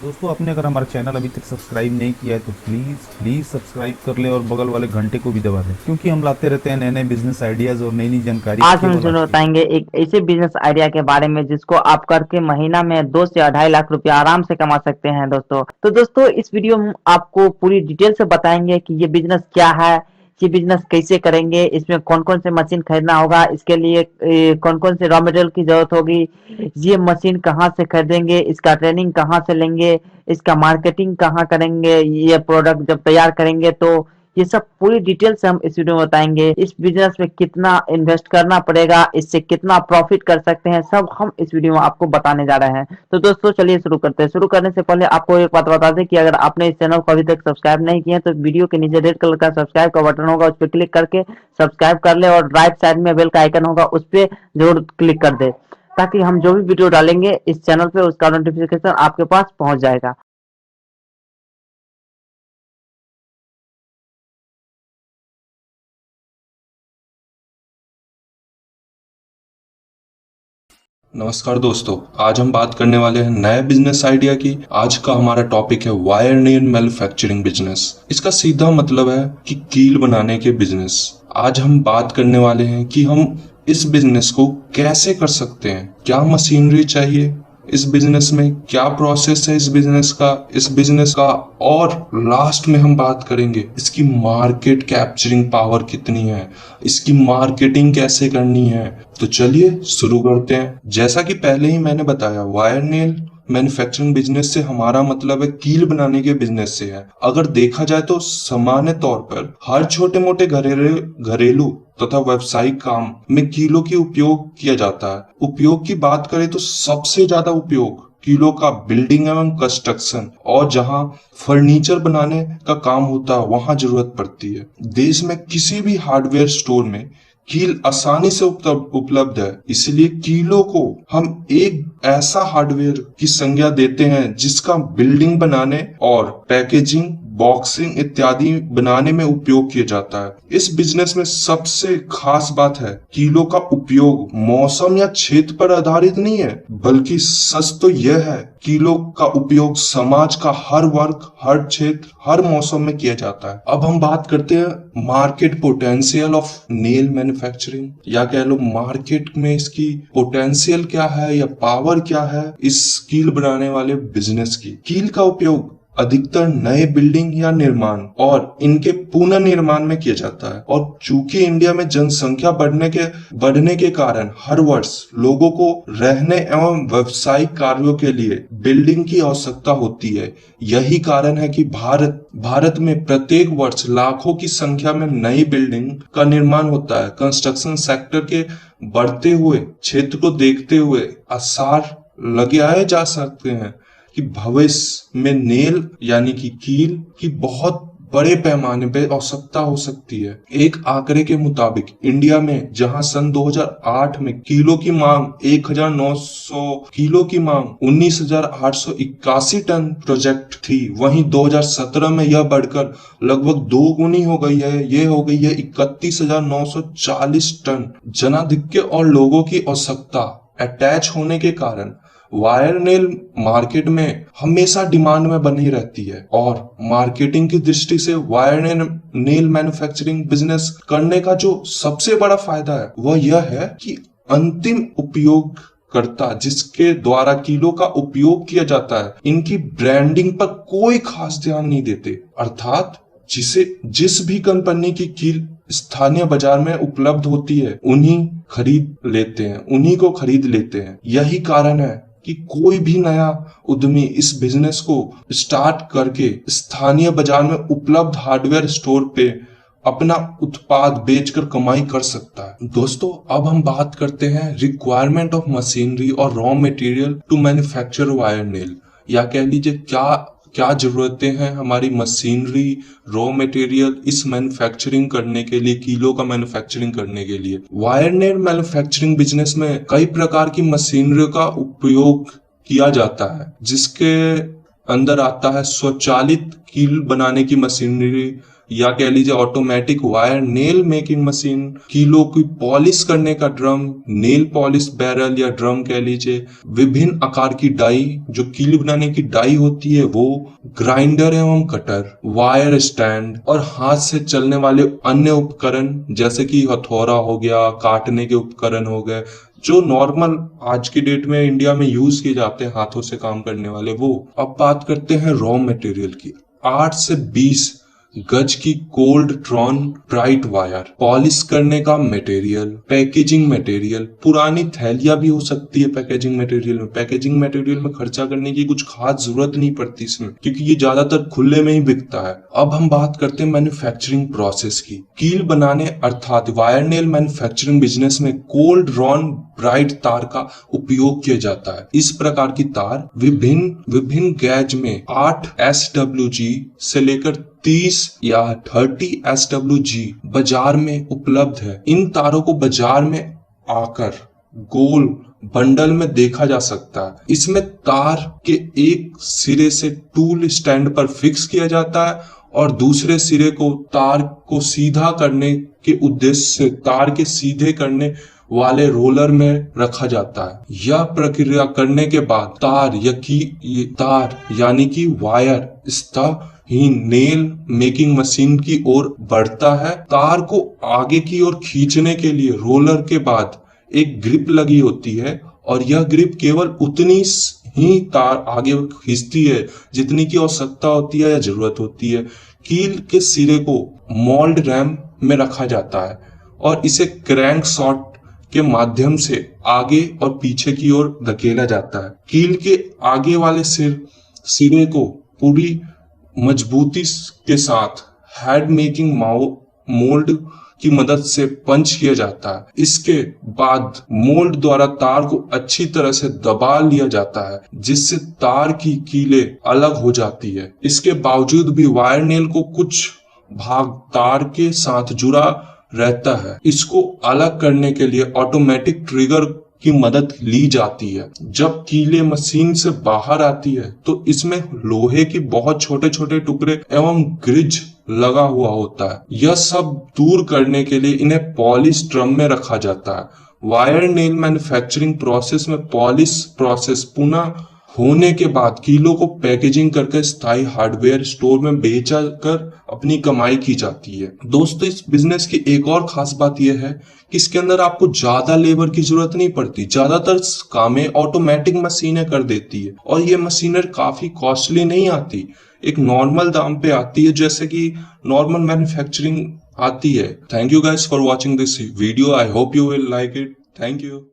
दोस्तों, आपने अगर हमारा चैनल अभी तक सब्सक्राइब नहीं किया है तो प्लीज़ सब्सक्राइब कर ले और बगल वाले घंटे को भी दबा दें, क्योंकि हम लाते रहते हैं नए नए बिजनेस आइडियाज़ और नई नई जानकारी आज हम केवल तुम्हें आपके लिए। बताएंगे एक ऐसे बिजनेस आइडिया के बारे में जिसको आप करके महीना में 2 से 2.5 लाख रुपया आराम से कमा सकते हैं दोस्तों। तो दोस्तों इस वीडियो में आपको पूरी डिटेल से बताएंगे कि ये बिजनेस क्या है, ये बिजनेस कैसे करेंगे, इसमें कौन कौन से मशीन खरीदना होगा, इसके लिए कौन कौन से रॉ मटेरियल की जरूरत होगी, ये मशीन कहाँ से खरीदेंगे, इसका ट्रेनिंग कहाँ से लेंगे, इसका मार्केटिंग कहाँ करेंगे, ये प्रोडक्ट जब तैयार करेंगे तो ये सब पूरी डिटेल से हम इस वीडियो में बताएंगे। इस बिजनेस में कितना इन्वेस्ट करना पड़ेगा, इससे कितना प्रॉफिट कर सकते हैं, सब हम इस वीडियो में आपको बताने जा रहे हैं। तो दोस्तों चलिए शुरू करते हैं। शुरू करने से पहले आपको एक बात बता दें कि अगर आपने इस चैनल को अभी तक सब्सक्राइब नहीं किया है तो वीडियो के नीचे रेड कलर का सब्सक्राइब का बटन होगा, उस पर क्लिक करके सब्सक्राइब कर ले और राइट साइड में बेल का आइकन होगा, उस पर जरूर क्लिक कर दे ताकि हम जो भी वीडियो डालेंगे इस चैनल पे उसका नोटिफिकेशन आपके पास पहुंच जाएगा। नमस्कार दोस्तों, आज हम बात करने वाले हैं नए बिजनेस आइडिया की। आज का हमारा टॉपिक है वायर नेल मैन्युफैक्चरिंग बिजनेस। इसका सीधा मतलब है कि कील बनाने के बिजनेस। आज हम बात करने वाले हैं कि हम इस बिजनेस को कैसे कर सकते हैं, क्या मशीनरी चाहिए इस बिजनेस में, क्या प्रोसेस है इस बिजनेस का, और लास्ट में हम बात करेंगे इसकी मार्केट कैप्चरिंग पावर कितनी है, इसकी मार्केटिंग कैसे करनी है। तो चलिए शुरू करते हैं। जैसा कि पहले ही मैंने बताया, वायर नेल मैन्युफैक्चरिंग बिजनेस से हमारा मतलब है कील बनाने के बिजनेस से है। अगर देखा जाए तो सामान्य तौर पर हर छोटे मोटे घरेलू तथा व्यावसायिक काम में कीलों की उपयोग किया जाता है। उपयोग की बात करें तो सबसे ज्यादा उपयोग कीलों का बिल्डिंग एवं कंस्ट्रक्शन और जहां फर्नीचर बनाने का काम होता है वहां जरूरत पड़ती है। देश में किसी भी हार्डवेयर स्टोर में कील आसानी से उपलब्ध है, इसलिए कीलों को हम एक ऐसा हार्डवेयर की संज्ञा देते हैं जिसका बिल्डिंग बनाने और पैकेजिंग, बॉक्सिंग इत्यादि बनाने में उपयोग किया जाता है। इस बिजनेस में सबसे खास बात है कीलों का उपयोग मौसम या क्षेत्र पर आधारित नहीं है, बल्कि सच तो यह है कीलों का उपयोग समाज का हर वर्ग, हर क्षेत्र, हर मौसम में किया जाता है। अब हम बात करते हैं market potential of nail manufacturing, या कह लो मार्केट में इसकी पोटेंशियल क्या है या पावर क्या है इस कील बनाने वाले बिजनेस की। कील का उपयोग अधिकतर नए बिल्डिंग या निर्माण और इनके पुनर्निर्माण में किया जाता है, और चूंकि इंडिया में जनसंख्या बढ़ने के कारण हर वर्ष लोगों को रहने एवं व्यावसायिक कार्यों के लिए बिल्डिंग की आवश्यकता होती है। यही कारण है कि भारत में प्रत्येक वर्ष लाखों की संख्या में नई बिल्डिंग का निर्माण होता है। कंस्ट्रक्शन सेक्टर के बढ़ते हुए क्षेत्र को देखते हुए आसार लगाए जा सकते हैं कि भविष्य में नेल यानी कि कील की बहुत बड़े पैमाने पे आवश्यकता हो सकती है। एक आंकड़े के मुताबिक इंडिया में जहां सन 2008 में कीलों की मांग 1900 किलो की मांग 19,881 टन प्रोजेक्ट थी, वहीं 2017 में यह बढ़कर लगभग 2 गुनी हो गई है। ये हो गई है 31,940 टन। जनाधिक्य और लोगों की आवश्यकता अटैच होने के कारण वायर नेल मार्केट में हमेशा डिमांड में बनी रहती है, और मार्केटिंग की दृष्टि से वायर नेल मैन्युफैक्चरिंग बिजनेस करने का जो सबसे बड़ा फायदा है वह यह है कि अंतिम उपयोगकर्ता जिसके द्वारा कीलों का उपयोग किया जाता है, इनकी ब्रांडिंग पर कोई खास ध्यान नहीं देते। अर्थात जिस भी कंपनी की कील स्थानीय बाजार में उपलब्ध होती है उन्हीं को खरीद लेते हैं। यही कारण है कि कोई भी नया उद्यमी इस बिजनेस को स्टार्ट करके स्थानीय बाजार में उपलब्ध हार्डवेयर स्टोर पे अपना उत्पाद बेचकर कमाई कर सकता है। दोस्तों, अब हम बात करते हैं रिक्वायरमेंट ऑफ मशीनरी और raw material to manufacture wire nail, या कह लीजिए क्या जरूरतें हैं हमारी मशीनरी, रॉ मटेरियल इस मैन्युफैक्चरिंग करने के लिए, कीलों का मैन्युफैक्चरिंग करने के लिए। वायर नेल मैन्युफैक्चरिंग बिजनेस में कई प्रकार की मशीनरी का उपयोग किया जाता है, जिसके अंदर आता है स्वचालित कील बनाने की मशीनरी, या कह लीजिए automatic wire nail making machine, कीलों की पॉलिश करने का ड्रम, नेल पॉलिश बैरल या ड्रम कह लीजिए, विभिन्न आकार की डाई जो कील बनाने की डाई होती है वो, ग्राइंडर एवं कटर, वायर स्टैंड और हाथ से चलने वाले अन्य उपकरण जैसे कि हथौड़ा हो गया, काटने के उपकरण हो गए, जो नॉर्मल आज की डेट में इंडिया में यूज किए जाते हैं हाथों से काम करने वाले वो। अब बात करते हैं रॉ मटेरियल की। 8 से 20 गज की cold drawn bright wire, polish करने का मटेरियल, पैकेजिंग मटेरियल, पुरानी थैलियां भी हो सकती है पैकेजिंग मटेरियल में। पैकेजिंग मटेरियल में खर्चा करने की कुछ खास जरूरत नहीं पड़ती इसमें, क्योंकि ये ज्यादातर खुले में ही बिकता है। अब हम बात करते हैं मैन्युफैक्चरिंग प्रोसेस की। कील बनाने अर्थात वायर नेल मैन्युफैक्चरिंग बिजनेस में कोल्ड ड्रॉन ब्राइट तार का उपयोग किया जाता है। इस प्रकार की तार विभिन्न गैज में 8 SWG से लेकर 30 या 30 SWG बाजार में उपलब्ध है। इन तारों को बाजार में आकर गोल बंडल में देखा जा सकता है। इसमें तार के एक सिरे से टूल स्टैंड पर फिक्स किया जाता है और दूसरे सिरे को तार को सीधा करने के उद्देश्य से तार के सीधे करने वाले रोलर में रखा जाता है। यह प्रक्रिया करने के बाद तार यानी कि वायर ही नेल मेकिंग मशीन की ओर बढ़ता है। तार को आगे की ओर खींचने के लिए रोलर के बाद एक ग्रिप लगी होती है और यह ग्रिप केवल उतनी ही तार आगे खींचती है जितनी की आवश्यकता होती है या जरूरत होती है। कील के सिरे को मोल्ड रैम में रखा जाता है और इसे क्रैंक शॉट के माध्यम से आगे और पीछे की ओर धकेला जाता है। कील के आगे वाले सिरे को पूरी मजबूती के साथ हेड मेकिंग मोल्ड की मदद से पंच किया जाता है। इसके बाद मोल्ड द्वारा तार को अच्छी तरह से दबा लिया जाता है जिससे तार की कीलें अलग हो जाती है। इसके बावजूद भी वायर नेल को कुछ भाग तार के साथ जुड़ा रहता है। इसको अलग करने के लिए ऑटोमेटिक ट्रिगर की मदद ली जाती है। जब कीलें मशीन से बाहर आती है तो इसमें लोहे की बहुत छोटे छोटे टुकड़े एवं ग्रिज लगा हुआ होता है। यह सब दूर करने के लिए इन्हें पॉलिश ड्रम में रखा जाता है। वायर नेल मैन्युफैक्चरिंग प्रोसेस में पॉलिश प्रोसेस पुनः होने के बाद कीलों को पैकेजिंग करके स्थायी हार्डवेयर स्टोर में बेचा कर अपनी कमाई की जाती है। दोस्तों, इस बिजनेस की एक और खास बात यह है कि इसके अंदर आपको ज्यादा लेबर की जरूरत नहीं पड़ती। ज्यादातर कामें ऑटोमेटिक मशीनें कर देती है और ये मशीनर काफी कॉस्टली नहीं आती, एक नॉर्मल दाम पे आती है जैसे कि नॉर्मल मैन्युफैक्चरिंग आती है। Thank you guys for watching this video. I hope you will like it. Thank you.